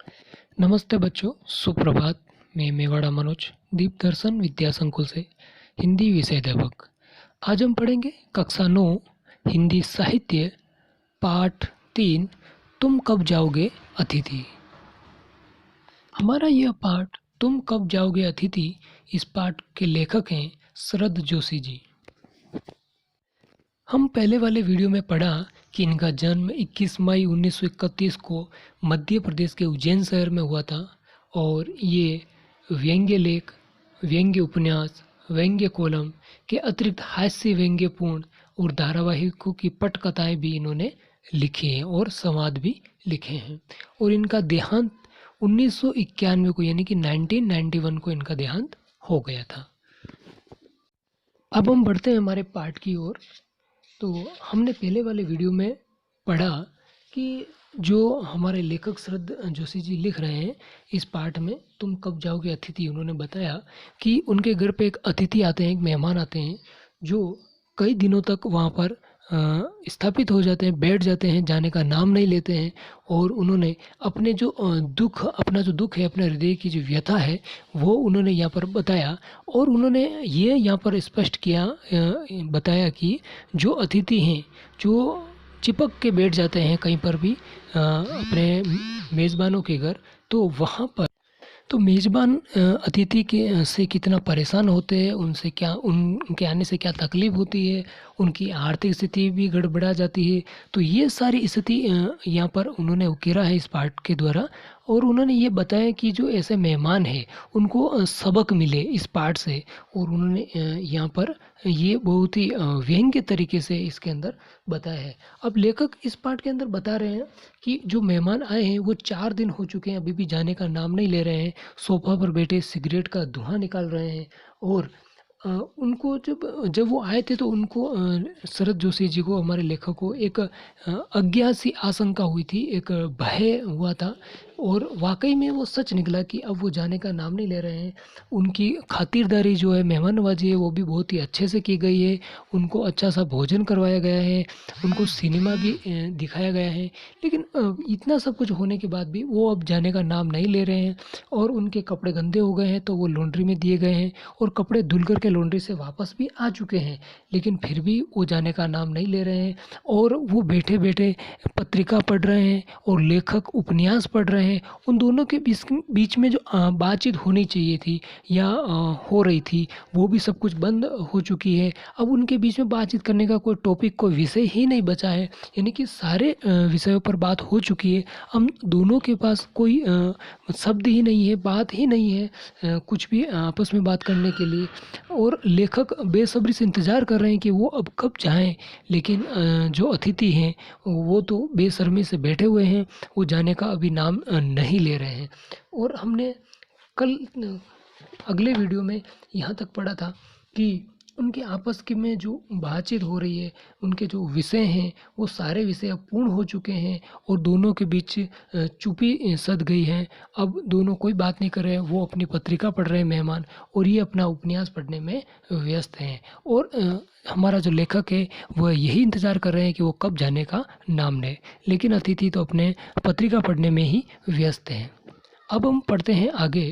नमस्ते बच्चों, सुप्रभात। मैं मेवाड़ा मनोज दीप दर्शन विद्या संकुल से हिंदी विषय अध्यापक। आज हम पढ़ेंगे कक्षा 9 हिंदी साहित्य पाठ 3 तुम कब जाओगे अतिथि। हमारा यह पाठ तुम कब जाओगे अतिथि, इस पाठ के लेखक हैं शरद जोशी जी। हम पहले वाले वीडियो में पढ़ा कि इनका जन्म 21 मई 1931 को मध्य प्रदेश के उज्जैन शहर में हुआ था और ये व्यंग्य लेख, व्यंग्य उपन्यास, व्यंग्य कॉलम के अतिरिक्त हास्य व्यंग्यपूर्ण और धारावाहिकों की पटकथाएं भी इन्होंने लिखी हैं और संवाद भी लिखे हैं। और इनका देहांत 1991 को यानी कि 1991 को इनका देहांत हो गया था। अब हम बढ़ते हैं हमारे पाठ की ओर। तो हमने पहले वाले वीडियो में पढ़ा कि जो हमारे लेखक शरद जोशी जी लिख रहे हैं इस पाठ में तुम कब जाओगे अतिथि, उन्होंने बताया कि उनके घर पे एक अतिथि आते हैं, एक मेहमान आते हैं जो कई दिनों तक वहाँ पर स्थापित हो जाते हैं, बैठ जाते हैं, जाने का नाम नहीं लेते हैं। और उन्होंने अपने जो अपना जो दुख है, अपने हृदय की जो व्यथा है वो उन्होंने यहाँ पर बताया। और उन्होंने ये यहाँ पर स्पष्ट किया, बताया कि जो अतिथि हैं जो चिपक के बैठ जाते हैं कहीं पर भी अपने मेज़बानों के घर, तो वहाँ पर तो मेज़बान अतिथि के से कितना परेशान होते हैं, उनसे क्या उनके आने से क्या तकलीफ़ होती है, उनकी आर्थिक स्थिति भी गड़बड़ा जाती है। तो ये सारी स्थिति यहाँ पर उन्होंने उकेरा है इस पाठ के द्वारा। और उन्होंने ये बताया कि जो ऐसे मेहमान हैं उनको सबक मिले इस पाठ से। और उन्होंने यहाँ पर ये बहुत ही व्यंग्य तरीके से इसके अंदर बताया है। अब लेखक इस पाठ के अंदर बता रहे हैं कि जो मेहमान आए हैं वो 4 दिन हो चुके हैं, अभी भी जाने का नाम नहीं ले रहे हैं, सोफ़ा पर बैठे सिगरेट का धुआं निकाल रहे हैं। और उनको जब वो आए थे तो उनको शरद जोशी जी को, हमारे लेखक को, एक अज्ञात सी आशंका हुई थी, एक भय हुआ था। और वाकई में वो सच निकला कि अब वो जाने का नाम नहीं ले रहे हैं। उनकी खातिरदारी जो है, मेहमान नवाजी है, वो भी बहुत ही अच्छे से की गई है। उनको अच्छा सा भोजन करवाया गया है, उनको सिनेमा भी दिखाया गया है। लेकिन इतना सब कुछ होने के बाद भी वो अब जाने का नाम नहीं ले रहे हैं। और उनके कपड़े गंदे हो गए हैं तो वो लॉन्ड्री में दिए गए हैं और कपड़े धुल कर के लॉन्ड्री से वापस भी आ चुके हैं, लेकिन फिर भी वो जाने का नाम नहीं ले रहे हैं। और वो बैठे बैठे पत्रिका पढ़ रहे हैं और लेखक उपन्यास पढ़ रहे हैं। उन दोनों के बीच में जो बातचीत होनी चाहिए थी या हो रही थी, वो भी सब कुछ बंद हो चुकी है। अब उनके बीच में बातचीत करने का कोई टॉपिक, कोई विषय ही नहीं बचा है, यानी कि सारे विषयों पर बात हो चुकी है। हम दोनों के पास कोई शब्द ही नहीं है, बात ही नहीं है कुछ भी आपस में बात करने के लिए। और लेखक बेसब्री से इंतज़ार कर रहे हैं कि वो अब कब जाएं, लेकिन जो अतिथि हैं वो तो बेशर्मी से बैठे हुए हैं, वो जाने का अभी नाम नहीं ले रहे हैं। और हमने कल अगले वीडियो में यहाँ तक पढ़ा था कि उनके आपस के में जो बातचीत हो रही है, उनके जो विषय हैं वो सारे विषय अब पूर्ण हो चुके हैं और दोनों के बीच चुप्पी सध गई है। अब दोनों कोई बात नहीं कर रहे हैं, वो अपनी पत्रिका पढ़ रहे हैं मेहमान, और ये अपना उपन्यास पढ़ने में व्यस्त हैं। और हमारा जो लेखक है वह यही इंतज़ार कर रहे हैं कि वो कब जाने का नाम लें, लेकिन अतिथि तो अपने पत्रिका पढ़ने में ही व्यस्त हैं। अब हम पढ़ते हैं आगे।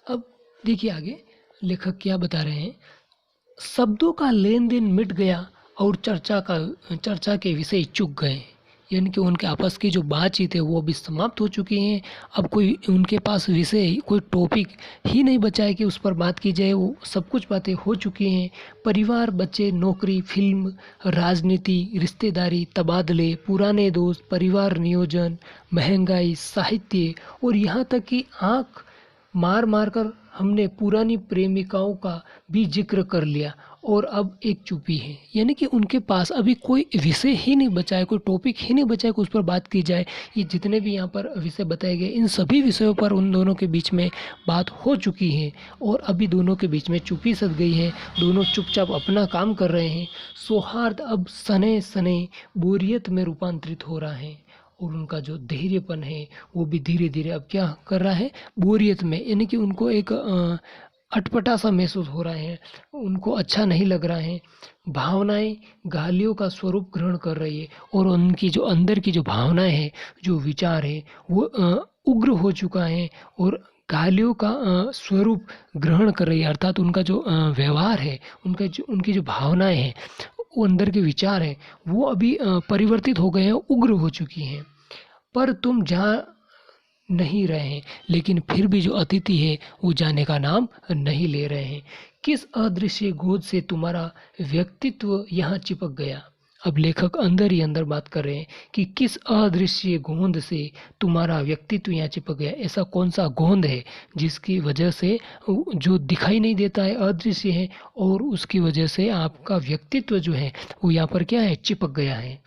अब देखिए आगे लेखक क्या बता रहे हैं। शब्दों का लेन देन मिट गया और चर्चा के विषय चुक गए, यानी कि उनके आपस की जो बातचीत है वो अभी समाप्त हो चुकी हैं। अब कोई उनके पास विषय, कोई टॉपिक ही नहीं बचा है कि उस पर बात की जाए, वो सब कुछ बातें हो चुकी हैं। परिवार, बच्चे, नौकरी, फिल्म, राजनीति, रिश्तेदारी, तबादले, पुराने दोस्त, परिवार नियोजन, महंगाई, साहित्य, और यहाँ तक कि आँख मार मार कर हमने पुरानी प्रेमिकाओं का भी जिक्र कर लिया और अब एक चुप्पी है। यानी कि उनके पास अभी कोई विषय ही नहीं बचा है, कोई टॉपिक ही नहीं बचा है कि उस पर बात की जाए। ये जितने भी यहाँ पर विषय बताए गए, इन सभी विषयों पर उन दोनों के बीच में बात हो चुकी है और अभी दोनों के बीच में चुप्पी सध गई है। दोनों चुपचाप अपना काम कर रहे हैं। सौहार्द अब सने सने बोरियत में रूपांतरित हो रहा है और उनका जो धैर्यपन है वो भी धीरे धीरे अब क्या कर रहा है, बोरियत में, यानी कि उनको एक अटपटा सा महसूस हो रहा है, उनको अच्छा नहीं लग रहा है। भावनाएं गालियों का स्वरूप ग्रहण कर रही है और उनकी जो अंदर की जो भावनाएं हैं, जो विचार है, वो उग्र हो चुका है और गालियों का स्वरूप ग्रहण कर रही है। अर्थात उनका जो व्यवहार है, उनकी जो भावनाएं हैं, वो अंदर के विचार हैं, वो अभी परिवर्तित हो गए हैं, उग्र हो चुकी हैं। पर तुम जहाँ नहीं रहे हैं, लेकिन फिर भी जो अतिथि है वो जाने का नाम नहीं ले रहे हैं। किस अदृश्य गोद से तुम्हारा व्यक्तित्व यहाँ चिपक गया? अब लेखक अंदर ही अंदर बात कर रहे हैं कि किस अदृश्य गोंद से तुम्हारा व्यक्तित्व यहाँ चिपक गया। ऐसा कौन सा गोंद है जिसकी वजह से जो दिखाई नहीं देता है, अदृश्य है, और उसकी वजह से आपका व्यक्तित्व जो है वो यहाँ पर क्या है, चिपक गया है।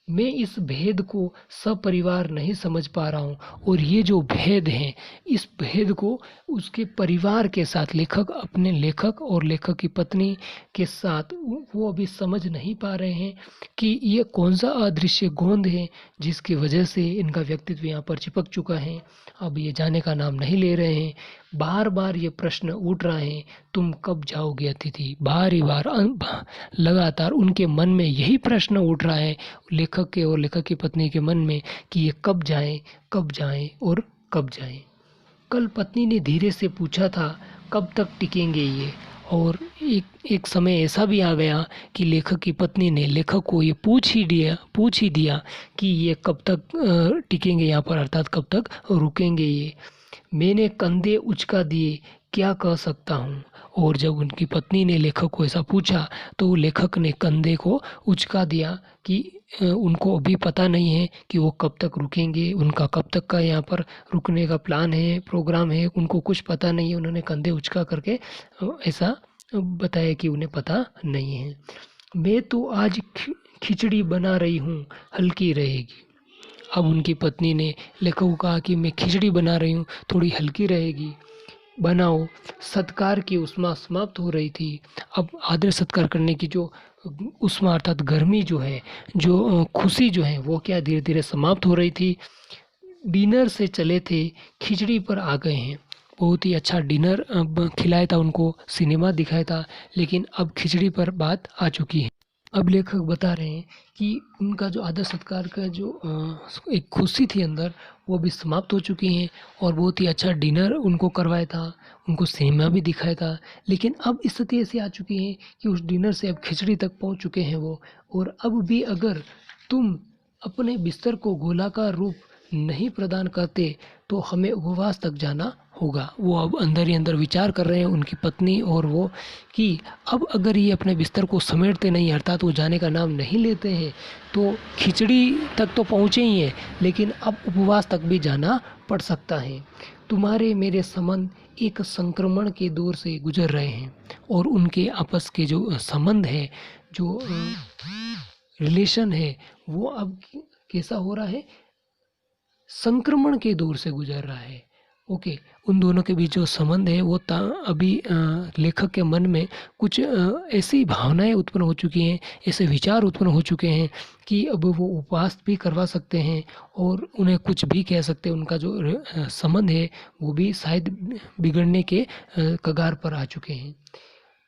मैं इस भेद को सपरिवार नहीं समझ पा रहा हूँ, और ये जो भेद हैं, इस भेद को उसके परिवार के साथ अपने लेखक और लेखक की पत्नी के साथ वो अभी समझ नहीं पा रहे हैं कि ये कौन सा अदृश्य गोंद है जिसकी वजह से इनका व्यक्तित्व यहाँ पर चिपक चुका है। अब ये जाने का नाम नहीं ले रहे हैं। बार बार ये प्रश्न उठ रहे हैं, तुम कब जाओगे अतिथि? बार ही बार लगातार उनके मन में यही प्रश्न उठ रहा है, लेखक के और लेखक की पत्नी के मन में, कि ये कब जाएं, कब जाएं और कब जाएं। कल पत्नी ने धीरे से पूछा था, कब तक टिकेंगे ये? और एक समय ऐसा भी आ गया कि लेखक की पत्नी ने लेखक को ये पूछ ही दिया कि ये कब तक टिकेंगे यहाँ पर, अर्थात कब तक रुकेंगे ये। मैंने कंधे उचका दिए, क्या कह सकता हूँ? और जब उनकी पत्नी ने लेखक को ऐसा पूछा तो लेखक ने कंधे को उचका दिया कि उनको अभी पता नहीं है कि वो कब तक रुकेंगे, उनका कब तक का यहाँ पर रुकने का प्लान है, प्रोग्राम है, उनको कुछ पता नहीं है। उन्होंने कंधे उचका करके ऐसा बताया कि उन्हें पता नहीं है। मैं तो आज खिचड़ी बना रही हूँ, हल्की रहेगी। अब उनकी पत्नी ने लेखक को कहा कि मैं खिचड़ी बना रही हूँ, थोड़ी हल्की रहेगी, बनाओ। सत्कार की उष्मा समाप्त हो रही थी। अब आदर सत्कार करने की जो उष्मा अर्थात गर्मी जो है, जो खुशी जो है, वो क्या धीरे धीरे समाप्त हो रही थी। डिनर से चले थे, खिचड़ी पर आ गए हैं। बहुत ही अच्छा डिनर अब खिलाया था उनको, सिनेमा दिखाया था, लेकिन अब खिचड़ी पर बात आ चुकी है। अब लेखक बता रहे हैं कि उनका जो आदर सत्कार का जो एक खुशी थी अंदर, वो अभी समाप्त हो चुकी है, और बहुत ही अच्छा डिनर उनको करवाया था, उनको सिनेमा भी दिखाया था। लेकिन अब स्थिति ऐसी आ चुकी है कि उस डिनर से अब खिचड़ी तक पहुंच चुके हैं वो। और अब भी अगर तुम अपने बिस्तर को गोलाकार रूप नहीं प्रदान करते तो हमें उपवास तक जाना होगा। वो अब अंदर ही अंदर विचार कर रहे हैं, उनकी पत्नी और वो, कि अब अगर ये अपने बिस्तर को समेटते नहीं, अर्थात वो जाने का नाम नहीं लेते हैं, तो खिचड़ी तक तो पहुँचे ही हैं, लेकिन अब उपवास तक भी जाना पड़ सकता है। तुम्हारे मेरे संबंध एक संक्रमण के दौर से गुजर रहे हैं, और उनके आपस के जो संबंध है, जो रिलेशन है, वो अब कैसा हो रहा है, संक्रमण के दौर से गुजर रहा है। ओके, उन दोनों के बीच जो संबंध है वो अभी लेखक के मन में कुछ ऐसी भावनाएं उत्पन्न हो चुकी हैं, ऐसे विचार उत्पन्न हो चुके हैं कि अब वो उपवास भी करवा सकते हैं और उन्हें कुछ भी कह सकते हैं। उनका जो संबंध है वो भी शायद बिगड़ने के कगार पर आ चुके हैं।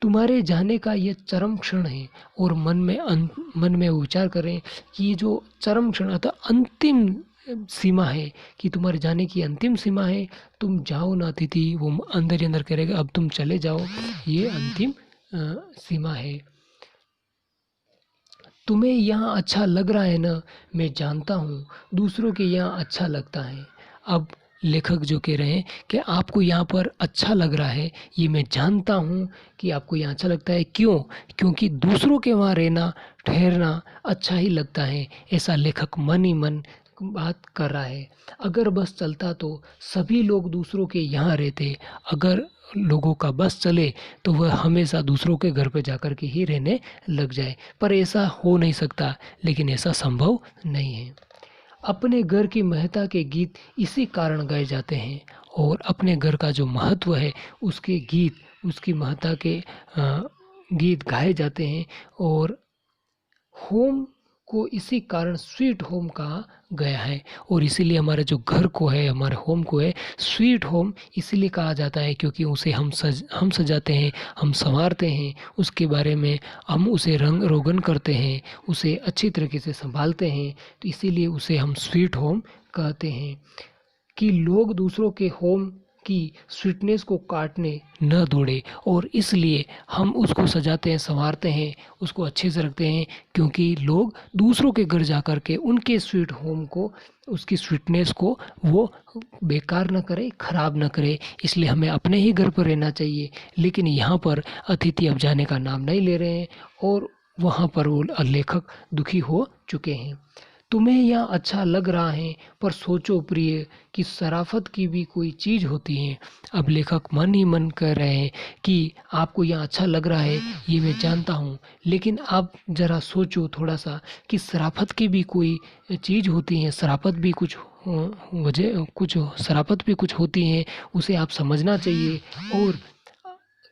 तुम्हारे जाने का ये चरम क्षण है, और मन में वो विचार करें कि ये जो चरम क्षण अर्थात अंतिम सीमा है, कि तुम्हारे जाने की अंतिम सीमा है, तुम जाओ ना अतिथि। वो अंदर ही अंदर करेगा, अब तुम चले जाओ, ये अंतिम सीमा है। तुम्हें यहाँ अच्छा लग रहा है ना? मैं जानता हूँ दूसरों के यहाँ अच्छा लगता है। अब लेखक जो कह रहे हैं कि आपको यहाँ पर अच्छा लग रहा है, ये मैं जानता हूँ कि आपको यहाँ अच्छा लगता है। क्यों? क्योंकि दूसरों के वहाँ रहना, ठहरना अच्छा ही लगता है। ऐसा लेखक मन ही मन बात कर रहा है। अगर बस चलता तो सभी लोग दूसरों के यहाँ रहते। अगर लोगों का बस चले तो वह हमेशा दूसरों के घर पे जाकर के ही रहने लग जाए, पर ऐसा हो नहीं सकता, लेकिन ऐसा संभव नहीं है। अपने घर की महत्ता के गीत इसी कारण गाए जाते हैं, और अपने घर का जो महत्व है उसके गीत, उसकी महत्ता के गीत गाए जाते हैं। और होम को इसी कारण स्वीट होम कहा गया है। और इसीलिए हमारे जो घर को है, हमारे होम को है, स्वीट होम इसीलिए कहा जाता है क्योंकि उसे हम सजाते हैं, हम संवारते हैं, उसके बारे में हम उसे रंग रोगन करते हैं, उसे अच्छी तरीके से संभालते हैं, तो इसीलिए उसे हम स्वीट होम कहते हैं। कि लोग दूसरों के होम की स्वीटनेस को काटने न दौड़े, और इसलिए हम उसको सजाते हैं, संवारते हैं, उसको अच्छे से रखते हैं, क्योंकि लोग दूसरों के घर जा कर के उनके स्वीट होम को, उसकी स्वीटनेस को वो बेकार न करे, ख़राब न करे। इसलिए हमें अपने ही घर पर रहना चाहिए। लेकिन यहाँ पर अतिथि अब जाने का नाम नहीं ले रहे हैं और वहाँ पर वो लेखक दुखी हो चुके हैं। तुम्हें यह अच्छा लग रहा है, पर सोचो प्रिय कि शराफत की भी कोई चीज़ होती है। अब लेखक मन ही मन कह रहे हैं कि आपको यह अच्छा लग रहा है, ये मैं जानता हूँ, लेकिन आप ज़रा सोचो थोड़ा सा कि शराफत की भी कोई चीज़ होती है, शराफत भी कुछ शराफत भी कुछ होती है, उसे आप समझना चाहिए। और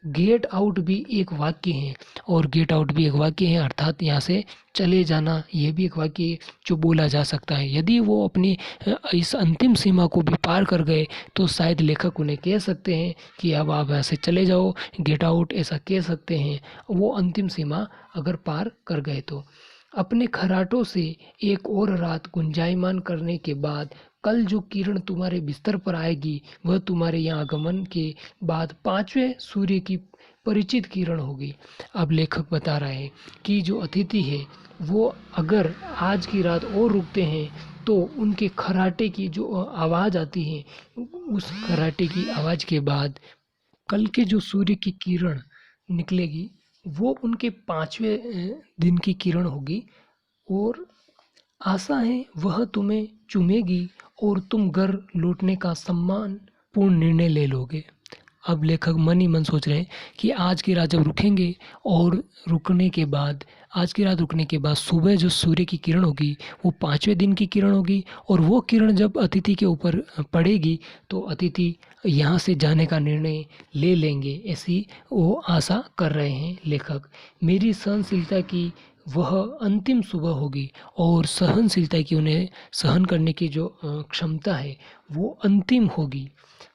गेट आउट भी एक वाक्य है, और गेट आउट भी एक वाक्य है, अर्थात यहाँ से चले जाना, ये भी एक वाक्य है जो बोला जा सकता है। यदि वो अपनी इस अंतिम सीमा को भी पार कर गए तो शायद लेखक उन्हें कह सकते हैं कि अब आप ऐसे चले जाओ, गेट आउट, ऐसा कह सकते हैं, वो अंतिम सीमा अगर पार कर गए तो। अपने खर्राटों से एक और रात गुंजायमान करने के बाद कल जो किरण तुम्हारे बिस्तर पर आएगी वह तुम्हारे यहाँ आगमन के बाद 5वें सूर्य की परिचित किरण होगी। अब लेखक बता रहे हैं कि जो अतिथि है वो अगर आज की रात और रुकते हैं तो उनके खर्राटे की जो आवाज़ आती है, उस खर्राटे की आवाज़ के बाद कल के जो सूर्य की किरण निकलेगी वो उनके 5वें दिन की किरण होगी, और आशा है वह तुम्हें चूमेगी और तुम घर लौटने का सम्मान पूर्ण निर्णय ले लोगे। अब लेखक मन ही मन सोच रहे हैं कि आज की रात जब रुकेंगे और रुकने के बाद आज की रात रुकने के बाद सुबह जो सूर्य की किरण होगी वो 5वें दिन की किरण होगी, और वो किरण जब अतिथि के ऊपर पड़ेगी तो अतिथि यहाँ से जाने का निर्णय ले लेंगे, ऐसी वो आशा कर रहे हैं लेखक। मेरी सहनशीलता की वह अंतिम सुबह होगी, और सहनशीलता की, उन्हें सहन करने की जो क्षमता है वो अंतिम होगी।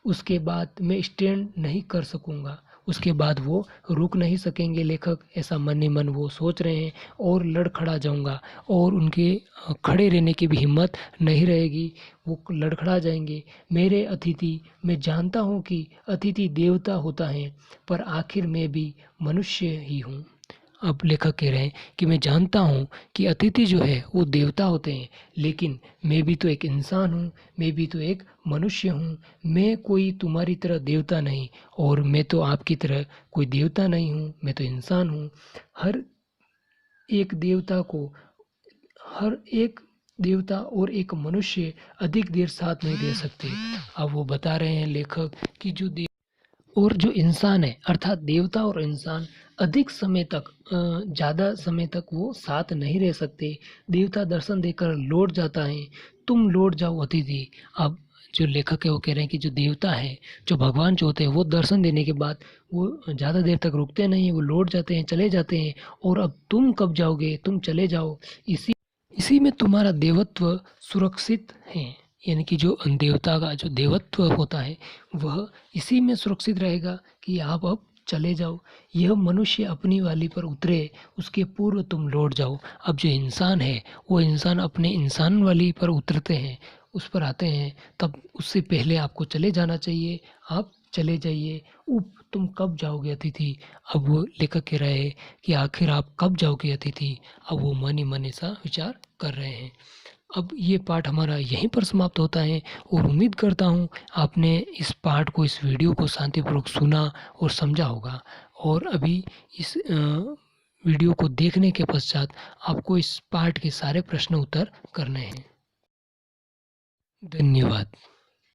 उसके बाद मैं स्टैंड नहीं कर सकूँगा, उसके बाद वो रुक नहीं सकेंगे लेखक, ऐसा मन ही मन वो सोच रहे हैं। और लड़खड़ा जाऊँगा, और उनके खड़े रहने की भी हिम्मत नहीं रहेगी, वो लड़खड़ा जाएंगे। मेरे अतिथि, मैं जानता हूँ कि अतिथि देवता होता है, पर आखिर मैं भी मनुष्य ही हूँ। अब लेखक कह रहे हैं कि मैं जानता हूँ कि अतिथि जो है वो देवता होते हैं, लेकिन मैं भी तो एक इंसान हूँ, मैं भी तो एक मनुष्य हूँ। मैं कोई तुम्हारी तरह देवता नहीं, और मैं तो आपकी तरह कोई देवता नहीं हूँ, मैं तो इंसान हूँ। हर एक देवता को हर एक देवता और एक मनुष्य अधिक देर साथ नहीं दे सकते। अब वो बता रहे हैं लेखक कि जो इंसान है, अर्थात देवता और इंसान अधिक समय तक, ज़्यादा समय तक वो साथ नहीं रह सकते। देवता दर्शन देकर लौट जाता है, तुम लौट जाओ अतिथि। अब जो लेखक है वो कह रहे हैं कि जो देवता है, जो भगवान जो होते हैं, वो दर्शन देने के बाद वो ज़्यादा देर तक रुकते नहीं हैं, वो लौट जाते हैं, चले जाते हैं। और अब तुम कब जाओगे, तुम चले जाओ, इसी इसी में तुम्हारा देवत्व सुरक्षित है। यानी कि जो देवता का जो देवत्व होता है वह इसी में सुरक्षित रहेगा कि आप अब चले जाओ। यह मनुष्य अपनी वाली पर उतरे उसके पूर्व तुम लौट जाओ। अब जो इंसान है वो इंसान अपने इंसान वाली पर उतरते हैं, उस पर आते हैं, तब उससे पहले आपको चले जाना चाहिए। आप चले जाइए। तुम कब जाओगे अतिथि। अब वो लेखक कह रहे हैं कि आखिर आप कब जाओगे अतिथि। अब वो मन ही मन ऐसा विचार कर रहे हैं। अब ये पाठ हमारा यहीं पर समाप्त होता है, और उम्मीद करता हूँ आपने इस पाठ को, इस वीडियो को शांतिपूर्वक सुना और समझा होगा। और अभी इस वीडियो को देखने के पश्चात आपको इस पाठ के सारे प्रश्न उत्तर करने हैं। धन्यवाद।